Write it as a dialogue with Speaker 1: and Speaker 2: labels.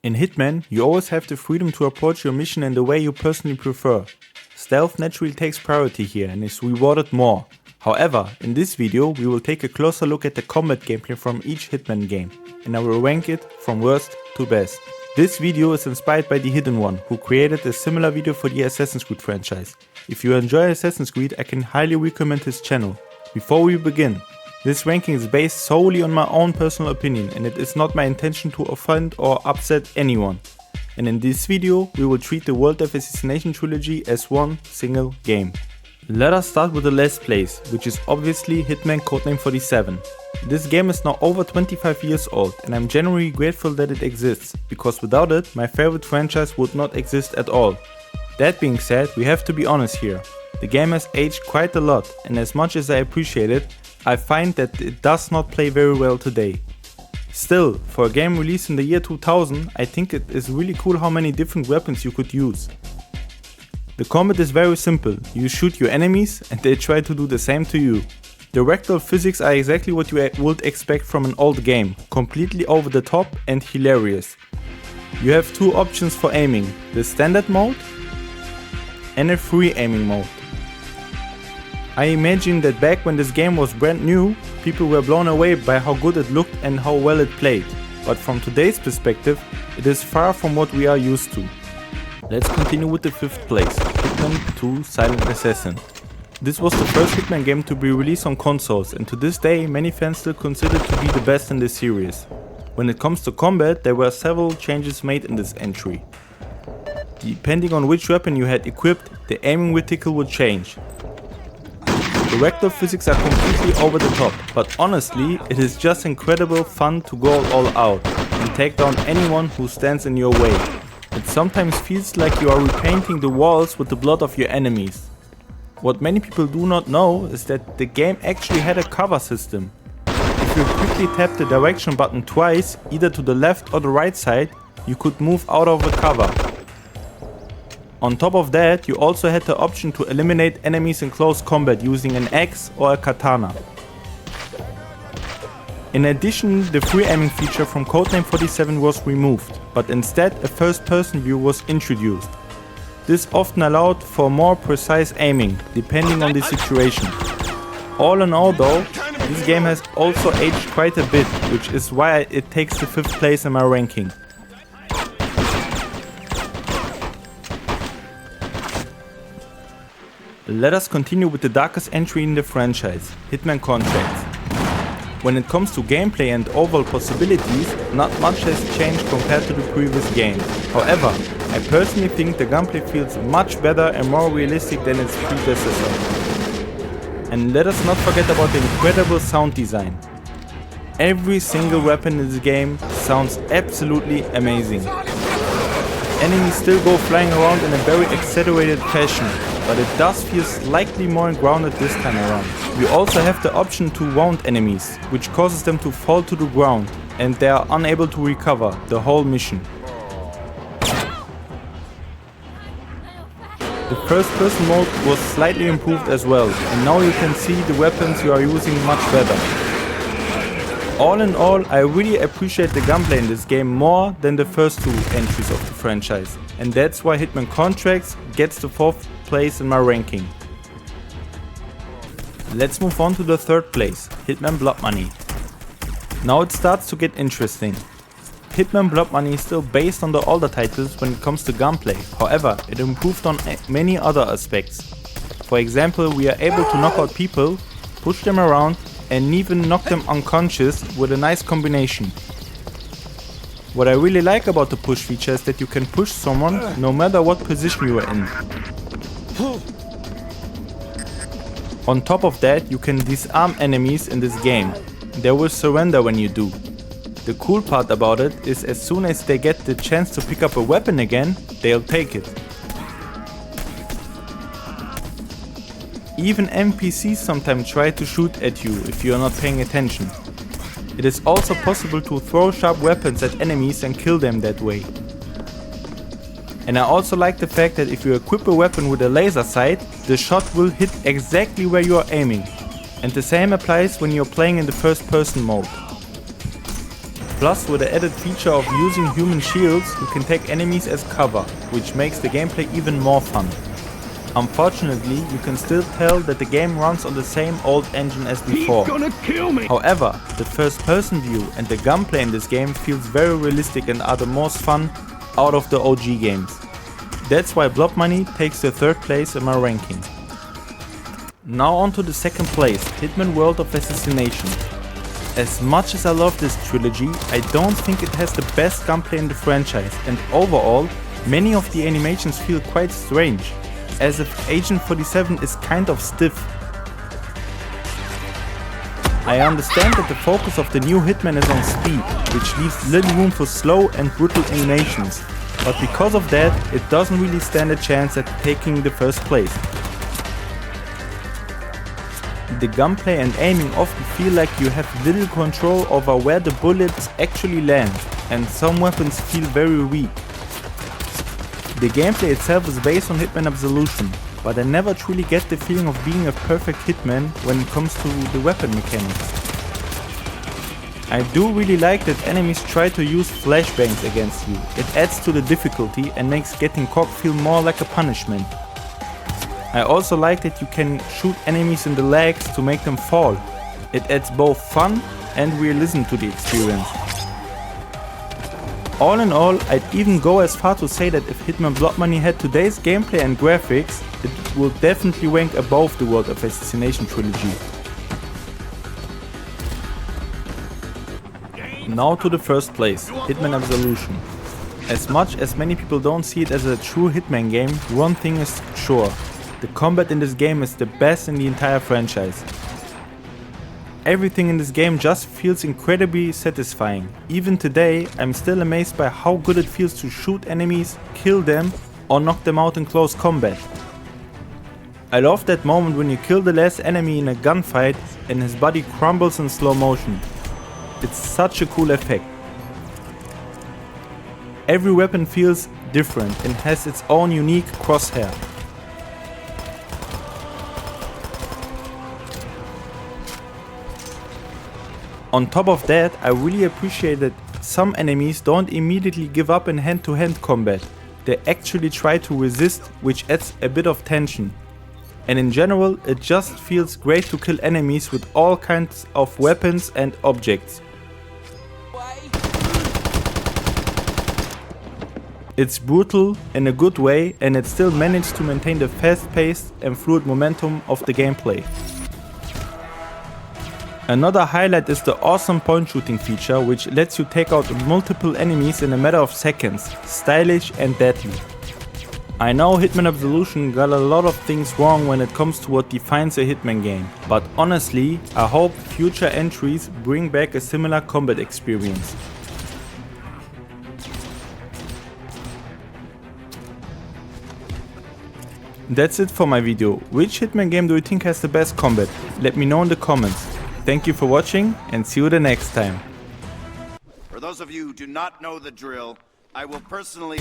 Speaker 1: In Hitman, you always have the freedom to approach your mission in the way you personally prefer. Stealth naturally takes priority here and is rewarded more. However, in this video we will take a closer look at the combat gameplay from each Hitman game, and I will rank it from worst to best. This video is inspired by The Hidden One, who created a similar video for the Assassin's Creed franchise. If you enjoy Assassin's Creed, I can highly recommend his channel. Before we begin, this ranking is based solely on my own personal opinion and it is not my intention to offend or upset anyone. And in this video we will treat the World of Assassination trilogy as one single game. Let us start with the last place, which is obviously Hitman Codename 47. This game is now over 25 years old and I'm genuinely grateful that it exists, because without it my favorite franchise would not exist at all. That being said, we have to be honest here. The game has aged quite a lot, and as much as I appreciate it, I find that it does not play very well today. Still, for a game released in the year 2000, I think it is really cool how many different weapons you could use. The combat is very simple, you shoot your enemies and they try to do the same to you. The ragdoll physics are exactly what you would expect from an old game, completely over the top and hilarious. You have two options for aiming, the standard mode and a free aiming mode. I imagine that back when this game was brand new, people were blown away by how good it looked and how well it played, but from today's perspective, it is far from what we are used to. Let's continue with the 5th place, Hitman 2 Silent Assassin. This was the first Hitman game to be released on consoles, and to this day many fans still consider it to be the best in this series. When it comes to combat, there were several changes made in this entry. Depending on which weapon you had equipped, the aiming reticle would change. The ragdoll physics are completely over the top, but honestly, it is just incredible fun to go all out and take down anyone who stands in your way. It sometimes feels like you are repainting the walls with the blood of your enemies. What many people do not know is that the game actually had a cover system. If you quickly tap the direction button twice, either to the left or the right side, you could move out of the cover. On top of that, you also had the option to eliminate enemies in close combat using an axe or a katana. In addition, the free aiming feature from Codename 47 was removed, but instead a first-person view was introduced. This often allowed for more precise aiming, depending on the situation. All in all though, this game has also aged quite a bit, which is why it takes the 5th place in my ranking. Let us continue with the darkest entry in the franchise, Hitman Contracts. When it comes to gameplay and overall possibilities, not much has changed compared to the previous game. However, I personally think the gunplay feels much better and more realistic than its predecessor. And let us not forget about the incredible sound design. Every single weapon in this game sounds absolutely amazing. Enemies still go flying around in a very accelerated fashion, but it does feel slightly more grounded this time around. We also have the option to wound enemies, which causes them to fall to the ground and they are unable to recover the whole mission. The first person mode was slightly improved as well, and now you can see the weapons you are using much better. All in all, I really appreciate the gunplay in this game more than the first two entries of the franchise, and that's why Hitman Contracts gets the 4th place in my ranking. Let's move on to the 3rd place, Hitman Blood Money. Now it starts to get interesting. Hitman Blood Money is still based on the older titles when it comes to gunplay, however it improved on many other aspects. For example, we are able to knock out people, push them around and even knock them unconscious with a nice combination. What I really like about the push feature is that you can push someone no matter what position you are in. On top of that, you can disarm enemies in this game. They will surrender when you do. The cool part about it is as soon as they get the chance to pick up a weapon again, they'll take it. Even NPCs sometimes try to shoot at you if you are not paying attention. It is also possible to throw sharp weapons at enemies and kill them that way. And I also like the fact that if you equip a weapon with a laser sight, the shot will hit exactly where you are aiming. And the same applies when you're playing in the first person mode. Plus, with the added feature of using human shields, you can take enemies as cover, which makes the gameplay even more fun. Unfortunately, you can still tell that the game runs on the same old engine as before.
Speaker 2: He's gonna kill me.
Speaker 1: However, the first person view and the gunplay in this game feels very realistic and are the most fun out of the OG games. That's why Blood Money takes the third place in my ranking. Now on to the second place, Hitman World of Assassination. As much as I love this trilogy, I don't think it has the best gunplay in the franchise, and overall, many of the animations feel quite strange, as if Agent 47 is kind of stiff. I understand that the focus of the new Hitman is on speed, which leaves little room for slow and brutal animations, but because of that, it doesn't really stand a chance at taking the first place. The gunplay and aiming often feel like you have little control over where the bullets actually land, and some weapons feel very weak. The gameplay itself is based on Hitman Absolution, but I never truly get the feeling of being a perfect Hitman when it comes to the weapon mechanics. I do really like that enemies try to use flashbangs against you. It adds to the difficulty and makes getting caught feel more like a punishment. I also like that you can shoot enemies in the legs to make them fall. It adds both fun and realism to the experience. All in all, I'd even go as far to say that if Hitman Blood Money had today's gameplay and graphics, it would definitely rank above the World of Assassination trilogy. Now to the first place, Hitman Absolution. As much as many people don't see it as a true Hitman game, one thing is sure. The combat in this game is the best in the entire franchise. Everything in this game just feels incredibly satisfying. Even today, I'm still amazed by how good it feels to shoot enemies, kill them, or knock them out in close combat. I love that moment when you kill the last enemy in a gunfight and his body crumbles in slow motion. It's such a cool effect. Every weapon feels different and has its own unique crosshair. On top of that, I really appreciate that some enemies don't immediately give up in hand-to-hand combat. They actually try to resist, which adds a bit of tension. And in general, it just feels great to kill enemies with all kinds of weapons and objects. It's brutal in a good way, and it still managed to maintain the fast-paced and fluid momentum of the gameplay. Another highlight is the awesome point shooting feature, which lets you take out multiple enemies in a matter of seconds, stylish and deadly. I know Hitman Absolution got a lot of things wrong when it comes to what defines a Hitman game, but honestly, I hope future entries bring back a similar combat experience. That's it for my video. Which Hitman game do you think has the best combat? Let me know in the comments. Thank you for watching and see you the next time.
Speaker 3: For those of you who do not know the drill, I will personally